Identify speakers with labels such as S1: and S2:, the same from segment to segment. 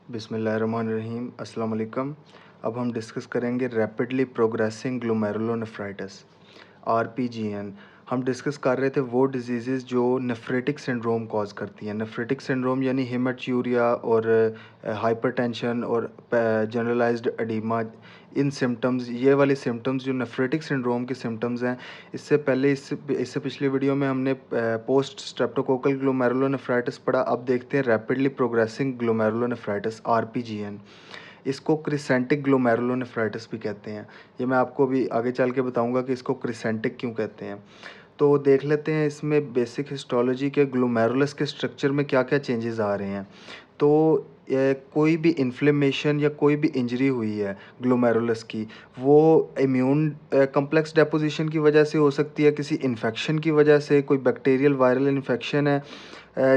S1: बिस्मिल्लाहिर्रहमानिर्रहीम अस्सलाम वालेकुम। अब हम डिस्कस करेंगे रैपिडली प्रोग्रेसिंग ग्लोमेरुलोनेफ्राइटिस आरपीजीएन। हम डिस्कस कर रहे थे वो डिजीज़ जो नेफ्रेटिक सिंड्रोम कॉज करती हैं। नेफ्रेटिक सिंड्रोम यानी हेमेटूरिया और हाइपरटेंशन और जनरलाइज्ड एडीमा, इन सिम्टम्स, ये वाले सिम्टम्स जो नेफ्रेटिक सिंड्रोम के सिम्टम्स हैं। इससे पहले इससे पिछली वीडियो में हमने पोस्ट स्ट्रेप्टोकोकल ग्लोमेरुलोनेफ्राइटिस पढ़ा। अब देखते हैं रैपिडली प्रोग्रेसिंग ग्लोमेरुलोनेफ्राइटिस आरपीजीएन। इसको क्रिसेंटिक ग्लोमेरुलोनेफ्राइटिस भी कहते हैं। ये मैं आपको भी आगे चल के बताऊंगा कि इसको क्रिसेंटिक क्यों कहते हैं। तो देख लेते हैं इसमें बेसिक हिस्टोलॉजी के ग्लोमेरुलस के स्ट्रक्चर में क्या क्या चेंजेस आ रहे हैं। तो कोई भी इन्फ्लेमेशन या कोई भी इंजरी हुई है ग्लोमेरुलस की, वो इम्यून कम्प्लेक्स डेपोजिशन की वजह से हो सकती है, किसी इन्फेक्शन की वजह से, कोई बैक्टीरियल वायरल इन्फेक्शन है,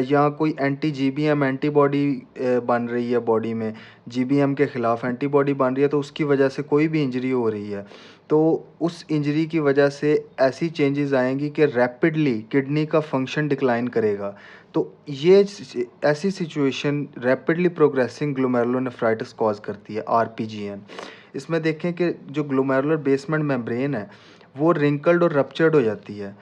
S1: या कोई एंटी जीबीएम एंटीबॉडी बन रही है बॉडी में, जीबीएम के ख़िलाफ़ एंटीबॉडी बन रही है, तो उसकी वजह से कोई भी इंजरी हो रही है, तो उस इंजरी की वजह से ऐसी चेंजेस आएंगी कि रैपिडली किडनी का फंक्शन डिक्लाइन करेगा। तो ये ऐसी situation rapidly progressing glomerulonephritis cause करती है आरपीजीएन। इसमें देखें कि जो ग्लोमेरुलर बेसमेंट मेम्ब्रेन है वो रिंकल्ड और रप्चर्ड हो जाती है।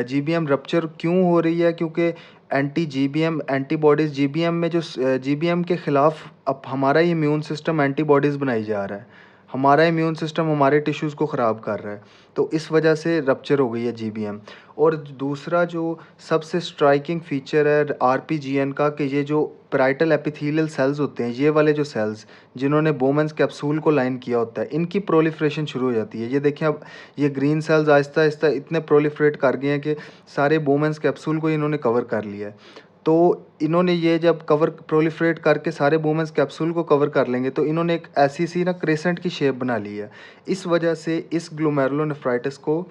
S1: जीबीएम रप्चर क्यों हो रही है? क्योंकि एंटी जीबीएम एंटीबॉडीज़, जीबीएम में जो जीबीएम के ख़िलाफ़ अब हमारा ही इम्यून सिस्टम एंटीबॉडीज़ बनाई जा रहा है। हमारा इम्यून सिस्टम हमारे टिश्यूज़ को ख़राब कर रहा है, तो इस वजह से रप्चर हो गई है जीबीएम। और दूसरा जो सबसे स्ट्राइकिंग फ़ीचर है आरपीजीएन का, कि ये जो पैराइटल एपिथेलियल सेल्स होते हैं, ये वाले जो सेल्स जिन्होंने बोमेंस कैप्सूल को लाइन किया होता है, इनकी प्रोलिफरेशन शुरू हो जाती है। ये देखें, अब ये ग्रीन सेल्स आहिस्ता आहिस्ता इतने प्रोलिफरेट कर गए हैं कि सारे बोमेंस कैप्सूल को इन्होंने कवर कर लिया है। तो इन्होंने ये जब कवर प्रोलिफरेट करके सारे बोमेंस कैप्सूल को कवर कर लेंगे, तो इन्होंने एक ऐसी सी ना क्रेसेंट की शेप बना ली है। इस वजह से इस ग्लोमेरुलोनेफ्राइटिस को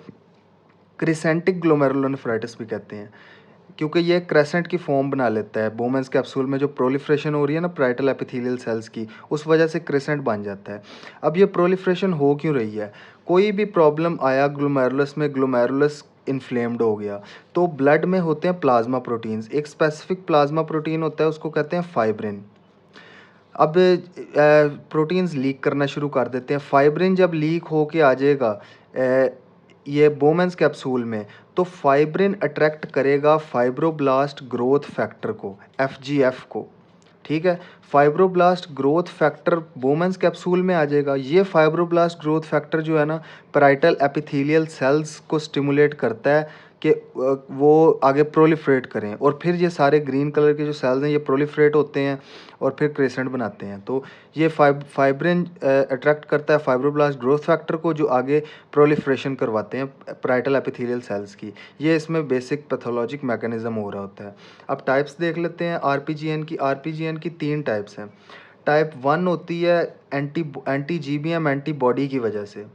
S1: क्रिसेंटिक ग्लोमेरुलोनेफ्राइटिस भी कहते हैं, क्योंकि ये क्रेसेंट की फॉर्म बना लेता है। बोमेंस कैप्सूल में जो प्रोलिफ्रेशन हो रही है ना पैराइटल एपिथेलियल सेल्स की, उस वजह से क्रेसेंट बन जाता है। अब ये प्रोलिफ्रेशन हो क्यों रही है? कोई भी प्रॉब्लम आया ग्लोमेरुलस में, ग्लोमेरुलस इन्फ्लेम्ड हो गया, तो ब्लड में होते हैं प्लाज्मा प्रोटीन्स। एक स्पेसिफिक प्लाज्मा प्रोटीन होता है, उसको कहते हैं फाइब्रिन। अब प्रोटीन्स लीक करना शुरू कर देते हैं। फाइब्रिन जब लीक हो के आ जाएगा ये बोमेंस कैप्सूल में, तो फाइब्रिन अट्रैक्ट करेगा फाइब्रोब्लास्ट ग्रोथ फैक्टर को, एफजीएफ को। ठीक है, फाइब्रोब्लास्ट ग्रोथ फैक्टर बोमेंस कैप्सूल में आ जाएगा। ये फाइब्रोब्लास्ट ग्रोथ फैक्टर जो है ना, पैराइटल एपिथेलियल सेल्स को स्टिमुलेट करता है कि वो आगे प्रोलिफरेट करें, और फिर ये सारे ग्रीन कलर के जो सेल्स हैं ये प्रोलिफरेट होते हैं और फिर क्रेसेंट बनाते हैं। तो ये फाइब्रिन अट्रैक्ट करता है फाइब्रोब्लास्ट ग्रोथ फैक्टर को, जो आगे प्रोलिफरेशन करवाते हैं पैराइटल एपिथेलियल सेल्स की। ये इसमें बेसिक पैथोलॉजिक मैकेनिज्म हो रहा होता है। अब टाइप्स देख लेते हैं आरपीजीएन की। आरपीजीएन की 3 टाइप्स हैं। टाइप 1 होती है एंटी जीबीएम एंटीबॉडी की वजह से।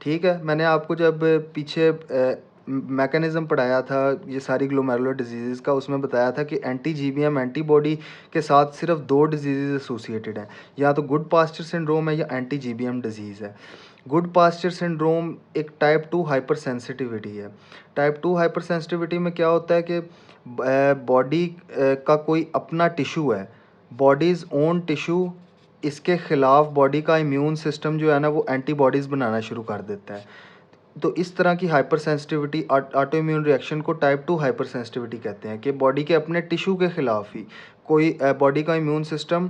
S1: ठीक है, मैंने आपको जब पीछे मैकेनिज़्म पढ़ाया था ये सारी ग्लोमेरुलर डिजीज़ का, उसमें बताया था कि एंटी जीबीएम एंटीबॉडी के साथ सिर्फ 2 डिजीज़ एसोसिएटेड हैं, या तो गुड पास्चर सिंड्रोम है या एंटी जीबीएम डिजीज़ है। गुड पास्चर सिंड्रोम एक टाइप 2 हाइपर सेंसिटिविटी है। टाइप 2 हाइपर सेंसिटिविटी में क्या होता है कि बॉडी का कोई अपना टिश्यू है, बॉडीज़ ओन टिश्यू, इसके ख़िलाफ़ बॉडी का इम्यून सिस्टम जो है ना वो एंटीबॉडीज़ बनाना शुरू कर देता है। तो इस तरह की hyper sensitivity, auto immune reaction को टाइप 2 हाइपर सेंसिटिविटी कहते हैं, कि बॉडी के अपने टिश्यू के ख़िलाफ़ ही कोई बॉडी का इम्यून सिस्टम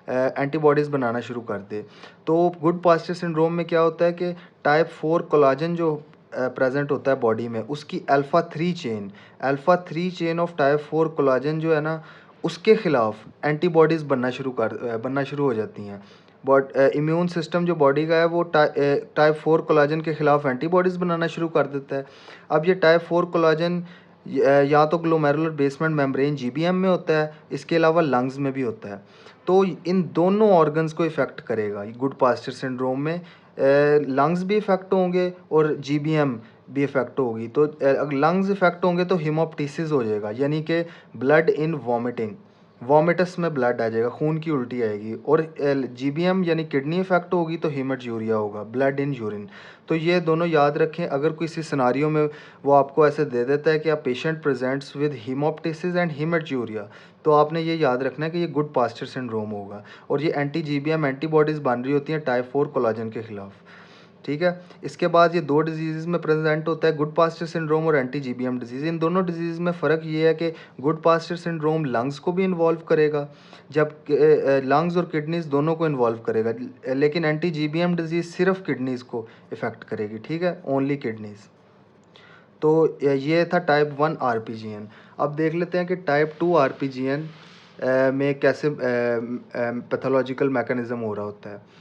S1: एंटीबॉडीज़ बनाना शुरू कर दे। तो गुड पास्चर सिंड्रोम में क्या होता है कि टाइप 4 कोलाजन जो प्रेजेंट होता है बॉडी में, उसकी alpha 3 chain of type 4 collagen जो है ना, उसके ख़िलाफ़ एंटीबॉडीज़ बनना शुरू हो जाती हैं। इम्यून सिस्टम जो बॉडी का है वो टाइप 4 कोलाजन के ख़िलाफ़ एंटीबॉडीज़ बनाना शुरू कर देता है। अब ये टाइप 4 कोलाजन या तो ग्लोमेरुलर बेसमेंट मेम्ब्रेन जीबीएम में होता है, इसके अलावा लंग्स में भी होता है। तो इन दोनों ऑर्गन्स को इफ़ेक्ट करेगा गुड पास्चर सिंड्रोम में। लंग्स भी इफ़ेक्ट होंगे और जीबीएम भी इफ़ेक्ट होगी। तो अगर लंग्स इफ़ेक्ट होंगे तो हीमोप्टीसिस हो जाएगा, यानी कि ब्लड इन वॉमिटिंग। वॉमिटस में ब्लड आ जाएगा, खून की उल्टी आएगी, और जीबीएम यानी किडनी इफेक्ट होगी तो हीमेटूरिया होगा, ब्लड इन यूरिन। तो ये दोनों याद रखें। अगर किसी सिनारियो में वो आपको ऐसे दे देता है कि आप patient presents with haemoptysis and haematuria, तो आपने ये याद रखना है कि ये गुड पास्चर सिंड्रोम होगा, और ये एंटी जीबीएम एंटीबॉडीज़ बन रही होती हैं टाइप 4 कोलाजन के खिलाफ। ठीक है, इसके बाद ये दो डिजीज़ में प्रेजेंट होता है, गुड पास्चर सिंड्रोम और एंटी जीबीएम डिजीज़। इन दोनों डिजीज़ में फ़र्क ये है कि गुड पास्चर सिंड्रोम लंग्स को भी इन्वॉल्व करेगा, जब लंग्स और किडनीज़ दोनों को इन्वॉल्व करेगा, लेकिन एंटी जीबीएम डिजीज़ सिर्फ किडनीज़ को इफ़ेक्ट करेगी। ठीक है, ओनली किडनीज़। तो ये था टाइप 1 आरपीजीएन। अब देख लेते हैं कि टाइप 2 आरपीजीएन में कैसे पैथोलॉजिकल मैकेनिज़्म हो रहा होता है।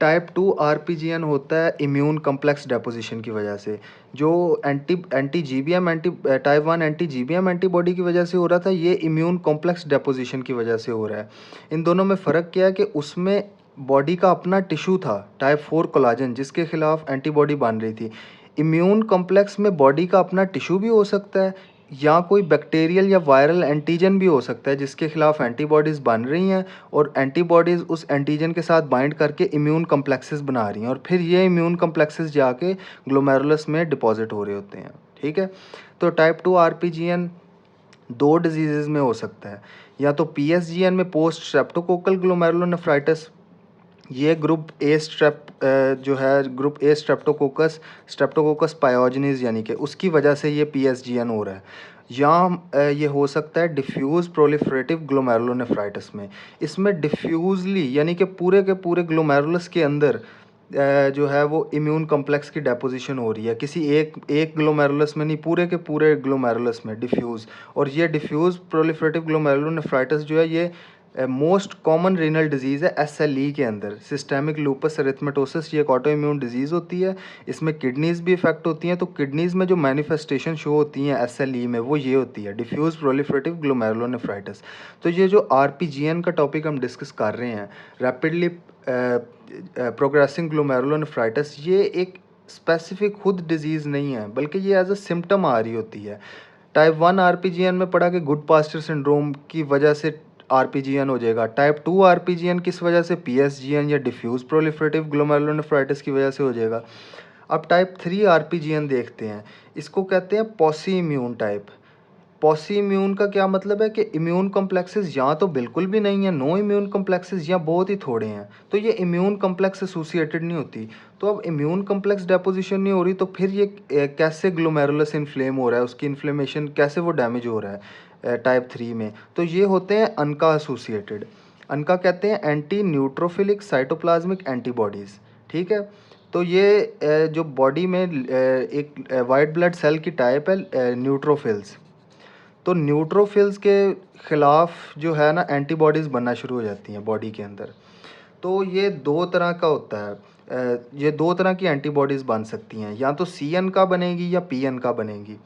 S1: टाइप 2 आरपीजीएन होता है इम्यून कम्प्लेक्स डेपोजिशन की वजह से, जो anti GBM type 1 anti GBM antibody की वजह से हो रहा था, ये इम्यून कॉम्प्लेक्स डेपोजिशन की वजह से हो रहा है। इन दोनों में फ़र्क क्या है कि उसमें बॉडी का अपना टिश्यू था टाइप 4 कोलाजन, जिसके खिलाफ एंटीबॉडी बन रही थी। इम्यून कॉम्प्लेक्स में बॉडी का अपना टिश्यू भी हो सकता है, या कोई बैक्टीरियल या वायरल एंटीजन भी हो सकता है जिसके खिलाफ एंटीबॉडीज़ बन रही हैं, और एंटीबॉडीज़ उस एंटीजन के साथ बाइंड करके इम्यून कम्प्लेक्सेस बना रही हैं, और फिर ये इम्यून कम्प्लेक्सेस जाके ग्लोमेरुलस में डिपॉजिट हो रहे होते हैं। ठीक है, तो टाइप 2 आरपीजीएन दो डिजीज़ में हो सकता है, या तो पीएसजीएन में पोस्ट स्ट्रेप्टोकोकल ग्लोमेरुलोनेफ्राइटिस, ये ग्रुप ए जो है ग्रुप ए स्ट्रेप्टोकोकस पायोजनीज यानी कि उसकी वजह से ये पीएसजीएन हो रहा है, या ये हो सकता है डिफ्यूज़ प्रोलिफरेटिव ग्लोमेरुलोनेफ्राइटिस में। इसमें डिफ्यूजली यानी कि पूरे के पूरे ग्लोमेरुलस के अंदर जो है वो इम्यून कॉम्प्लेक्स की डेपोजिशन हो रही है, किसी एक ग्लोमेरुलस में नहीं, पूरे के पूरे ग्लोमेरुलस में डिफ्यूज़। और ये डिफ्यूज़ प्रोलिफरेटिव ग्लोमेरुलोनेफ्राइटिस जो है ये मोस्ट कॉमन रीनल डिजीज़ है एसएलई के अंदर, सिस्टेमिक लूपस एरिथमेटोसिस। ये एक ऑटो इम्यून डिजीज़ होती है, इसमें किडनीज़ भी इफेक्ट होती हैं। तो किडनीज़ में जो मैनिफेस्टेशन शो होती हैं एसएलई में, वो ये होती है डिफ्यूज़ प्रोलिफरेटिव ग्लोमेरुलोनेफ्राइटिस। तो ये जो आरपीजीएन का टॉपिक हम डिस्कस कर रहे हैं, रैपिडली प्रोग्रेसिंग ग्लोमेरुलोनेफ्राइटिस, ये एक स्पेसिफिक खुद डिजीज़ नहीं है, बल्कि ये एज अ सिम्टम आ रही होती है। टाइप 1 आरपीजीएन में पढ़ा कि गुड पास्चर सिंड्रोम की वजह से आरपीजीएन हो जाएगा। टाइप 2 आरपीजीएन किस वजह से, पीएसजीएन या डिफ्यूज प्रोलिफरेटिव ग्लोमेरुलोनेफ्राइटिस की वजह से हो जाएगा। अब टाइप 3 आरपीजीएन देखते हैं, इसको कहते हैं posse immune type. Posse immune का क्या मतलब है कि इम्यून कॉम्प्लेक्सेस या तो बिल्कुल भी नहीं है, नो इम्यून कॉम्प्लेक्सेस, या बहुत ही थोड़े हैं। तो ये इम्यून कॉम्प्लेक्स एसोसिएटेड नहीं होती। तो अब इम्यून कॉम्प्लेक्स डेपोजिशन नहीं हो रही, तो फिर ये कैसे ग्लोमेरुलस इन्फ्लेम हो रहा है, उसकी इन्फ्लेमेशन कैसे वो डैमेज हो रहा है टाइप 3 में। तो ये होते हैं अनका एसोसिएटेड। अनका कहते हैं एंटी न्यूट्रोफिलिक साइटोप्लाज्मिक एंटीबॉडीज़। ठीक है, तो ये जो बॉडी में एक वाइट ब्लड सेल की टाइप है न्यूट्रोफिल्स। तो न्यूट्रोफिल्स के ख़िलाफ़ जो है ना एंटीबॉडीज़ बनना शुरू हो जाती हैं बॉडी के अंदर। तो ये दो तरह का होता है, ये दो तरह की एंटीबॉडीज़ बन सकती हैं, या तो सी एन का बनेगी या पी एन का बनेगी।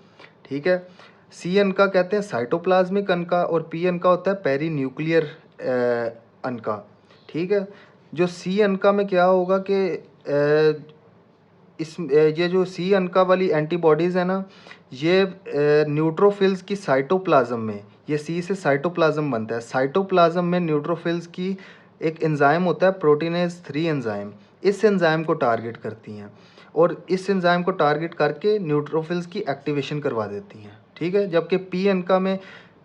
S1: ठीक है, सी एन का कहते हैं साइटोप्लाज्मिक अनका, और पी एन का होता है पेरी न्यूक्लियर अनका। ठीक है, जो सी अनका में क्या होगा कि ये जो सी अनका वाली एंटीबॉडीज़ है ना, ये न्यूट्रोफिल्स की साइटोप्लाज्म में, ये सी से साइटोप्लाज्म बनता है, साइटोप्लाज्म में न्यूट्रोफिल्स की एक एंजाइम होता है प्रोटीनेज 3 एंजाइम, इस एंजाइम को टारगेट करती हैं, और इस एंजाइम को टारगेट करके न्यूट्रोफिल्स की एक्टिवेशन करवा देती हैं। ठीक है, जबकि पी एनका में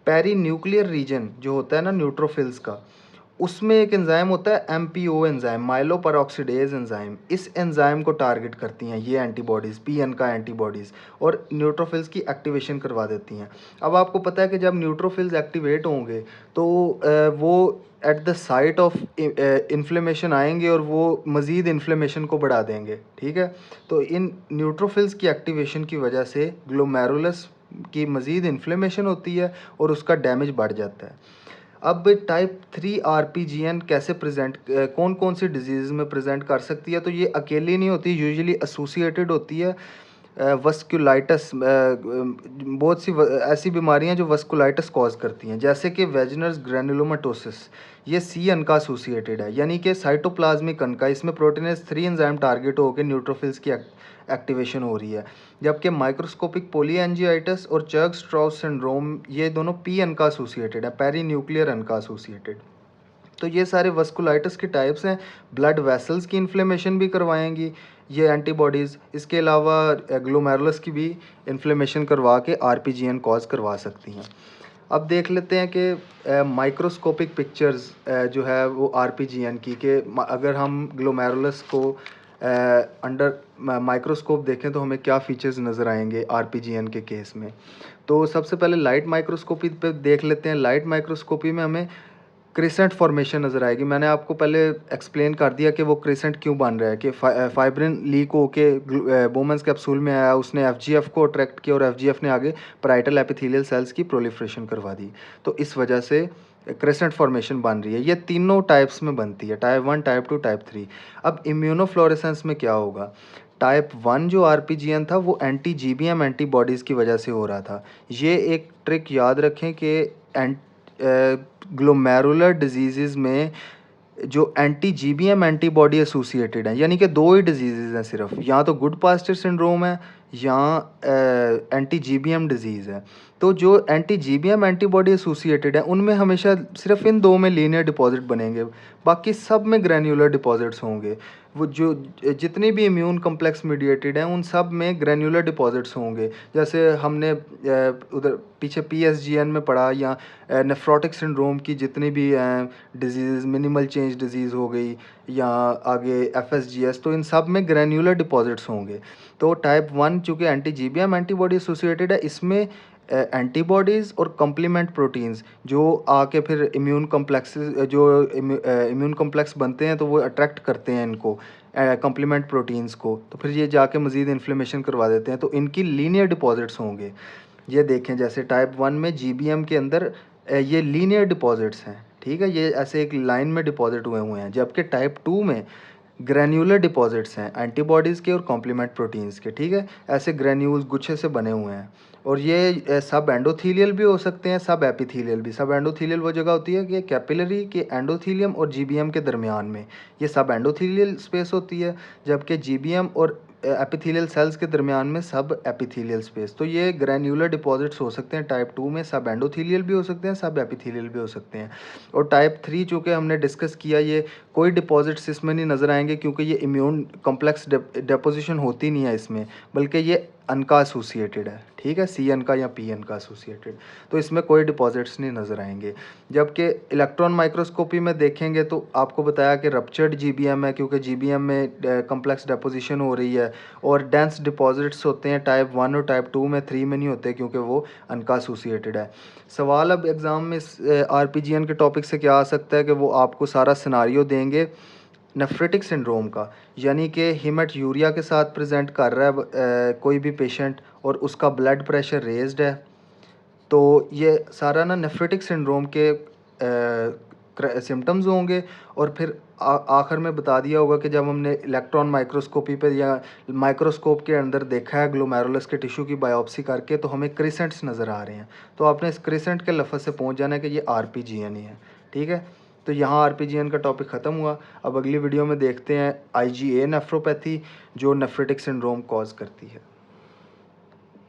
S1: पेरी न्यूक्लियर रीजन जो होता है ना न्यूट्रोफिल्स का, उसमें एक एंजाइम होता है MPO enzyme, myeloperoxidase enzyme. इस एंजाइम को टारगेट करती हैं ये एंटीबॉडीज़, पीएन का एंटीबॉडीज़, और न्यूट्रोफिल्स की एक्टिवेशन करवा देती हैं। अब आपको पता है कि जब न्यूट्रोफिल्स एक्टिवेट होंगे तो वो at the site of inflammation आएंगे, और वो मज़ीद इन्फ्लेमेशन को बढ़ा देंगे। ठीक है, तो इन न्यूट्रोफिल्स की एक्टिवेशन की वजह से ग्लोमेरुलस की मज़ीद इन्फ्लेमेशन होती है, और उसका डैमेज बढ़ जाता है। अब टाइप 3 आरपीजीएन कैसे प्रेजेंट, कौन कौन सी डिजीज़ में प्रेजेंट कर सकती है, तो ये अकेली नहीं होती, यूजुअली एसोसिएटेड होती है वस्कुलाइटिस, बहुत सी ऐसी बीमारियां जो वस्कुलाइटिस कॉज करती हैं, जैसे कि वेजनर्स ग्रैनुलोमाटोसिस, ये सी अनका एसोसिएटेड है, यानी कि साइटोप्लाज्मिक अनका, इसमें प्रोटीनेज 3 एंजाइम टारगेट होकर न्यूट्रोफिल्स की एक्टिवेशन हो रही है। जबकि माइक्रोस्कोपिक पोलीएंजियाइटिस और चर्ग स्ट्राउस सिंड्रोम ये दोनों पी अनका एसोसिएटेड है, पेरी न्यूक्लियर अनका एसोसिएटेड। तो ये सारे वस्कुलाइटिस के टाइप्स हैं। ब्लड वेसल्स की इन्फ्लेमेशन भी करवाएंगी ये एंटीबॉडीज़। इसके अलावा ग्लोमेरुलस की भी इन्फ्लेमेशन करवा के आरपीजीएन कॉज करवा सकती हैं। अब देख लेते हैं कि माइक्रोस्कोपिक पिक्चर्स जो है वो आरपीजीएन की, कि अगर हम ग्लोमेरुलस को अंडर माइक्रोस्कोप देखें तो हमें क्या फीचर्स नज़र आएंगे आरपीजीएन के केस में। तो सबसे पहले लाइट माइक्रोस्कोपी पे देख लेते हैं। लाइट माइक्रोस्कोपी में हमें क्रिसेंट फॉर्मेशन नज़र आएगी। मैंने आपको पहले एक्सप्लेन कर दिया कि वो क्रिसेंट क्यों बन रहा है, कि फाइब्रिन लीक होके बोमन्स कैप्सूल में आया, उसने एफजीएफ को अट्रैक्ट किया और एफजीएफ ने आगे पैराइटल एपिथेलियल सेल्स की प्रोलिफरेशन करवा दी। तो इस वजह से क्रिसेंट फॉर्मेशन बन रही है। ये तीनों टाइप्स में बनती है, टाइप 1, टाइप 2, टाइप 3। अब इम्यूनोफ्लोरेसेंस में क्या होगा? टाइप 1 जो आरपीजीएन था वो एंटी जीबीएम एंटीबॉडीज़ की वजह से हो रहा था। ये एक ट्रिक याद रखें कि ग्लोमेरुलर डिजीज़ में जो एंटी जीबीएम एंटीबॉडी एसोसिएटेड हैं, यानी कि दो ही डिजीज़ हैं सिर्फ, या तो गुड पास्टर सिंड्रोम है या एंटी जीबीएम डिजीज़ है। तो जो एंटी जीबीएम एंटीबॉडी एसोसिएटेड है उनमें हमेशा सिर्फ इन दो में लीनियर डिपॉजिट बनेंगे, बाकी सब में ग्रैन्युलर डिपॉजिट्स होंगे। वो जो जितनी भी इम्यून कम्प्लेक्स मीडिएटेड हैं उन सब में ग्रैन्युलर डिपॉजिट्स होंगे। जैसे हमने उधर पीछे पीएसजीएन में पढ़ा, या नेफ्रोटिक सिंड्रोम की जितनी भी डिजीज़, मिनिमल चेंज डिजीज़ हो गई, या आगे एफएसजीएस, तो इन सब में ग्रैन्युलर डिपॉजिट्स होंगे। तो टाइप 1 चूँकि एंटी जीबीएम एंटीबॉडी एसोसिएटेड है, इसमें एंटीबॉडीज़ और कम्प्लीमेंट प्रोटीन्स जो आके फिर इम्यून कम्प्लेक्सेस, जो इम्यून कम्प्लेक्स बनते हैं तो वो अट्रैक्ट करते हैं इनको, कम्प्लीमेंट प्रोटीन्स को, तो फिर ये जाके मज़ीद इन्फ्लेमेशन करवा देते हैं। तो इनकी लीनियर डिपॉजिट्स होंगे। ये देखें, जैसे टाइप 1 में जीबीएम के अंदर ये लीनियर डिपॉजिट्स हैं, ठीक है, ये ऐसे एक लाइन में डिपॉजिट हुए हैं। जबकि टाइप 2 में ग्रैन्युलर डिपॉजिट्स हैं एंटीबॉडीज़ के और कॉम्प्लीमेंट प्रोटीन्स के, ठीक है, ऐसे ग्रैन्यूल्स गुच्छे से बने हुए हैं। और ये सब एंडोथीलियल भी हो सकते हैं, सब एपिथीलियल भी। सब एंडोथीलियल वो जगह होती है कि कैपिलरी के एंडोथीलियम और जीबीएम के दरमियान में ये सब एंडोथीलियल स्पेस होती है, जबकि जीबीएम और एपिथेलियल सेल्स के दरमियान में सब एपिथेलियल स्पेस। तो ये ग्रैन्युलर डिपॉजिट्स हो सकते हैं टाइप 2 में, सब एंडोथीलियल भी हो सकते हैं, सब एपिथेलियल भी हो सकते हैं। और टाइप 3 चूँकि हमने डिस्कस किया, ये कोई डिपॉजिट्स इसमें नहीं नज़र आएंगे, क्योंकि ये इम्यून कॉम्प्लेक्स डिपोजिशन होती नहीं है इसमें, बल्कि ये अनका एसोसिएटेड है, ठीक है, सी अनका या पी अनका एसोसिएटेड। तो इसमें कोई डिपॉजिट्स नहीं नज़र आएंगे। जबकि इलेक्ट्रॉन माइक्रोस्कोपी में देखेंगे तो आपको बताया कि रप्चर्ड जीबीएम है, क्योंकि जीबीएम में कम्प्लेक्स डिपोजिशन हो रही है, और डेंस डिपॉजिट्स होते हैं टाइप 1 और टाइप 2 में, 3 में नहीं होते क्योंकि वो अनका एसोसिएटेड है। सवाल अब एग्ज़ाम में आरपीजीएन के टॉपिक से क्या आ सकता है कि वो आपको सारा सिनारियो देंगे नेफ्रेटिक सिंड्रोम का, यानी कि हीमेटूरिया के साथ प्रेजेंट कर रहा है कोई भी पेशेंट और उसका ब्लड प्रेशर रेज्ड है। तो ये सारा ना नेफ्रेटिक सिंड्रोम के सिम्टम्स होंगे। और फिर आखिर में बता दिया होगा कि जब हमने इलेक्ट्रॉन माइक्रोस्कोपी पे या माइक्रोस्कोप के अंदर देखा है ग्लोमेरुलस के टिश्यू की बायोप्सी करके, तो हमें क्रिसेंट्स नज़र आ रहे हैं। तो आपने इस क्रिसेंट के लफ्ज़ से पहुंच जाना है कि ये आरपीजीएन ही है, ठीक है। तो यहाँ आरपीजीएन का टॉपिक ख़त्म हुआ। अब अगली वीडियो में देखते हैं आईजीए नेफ्रोपैथी जो नेफ्रेटिक सिंड्रोम कॉज करती है।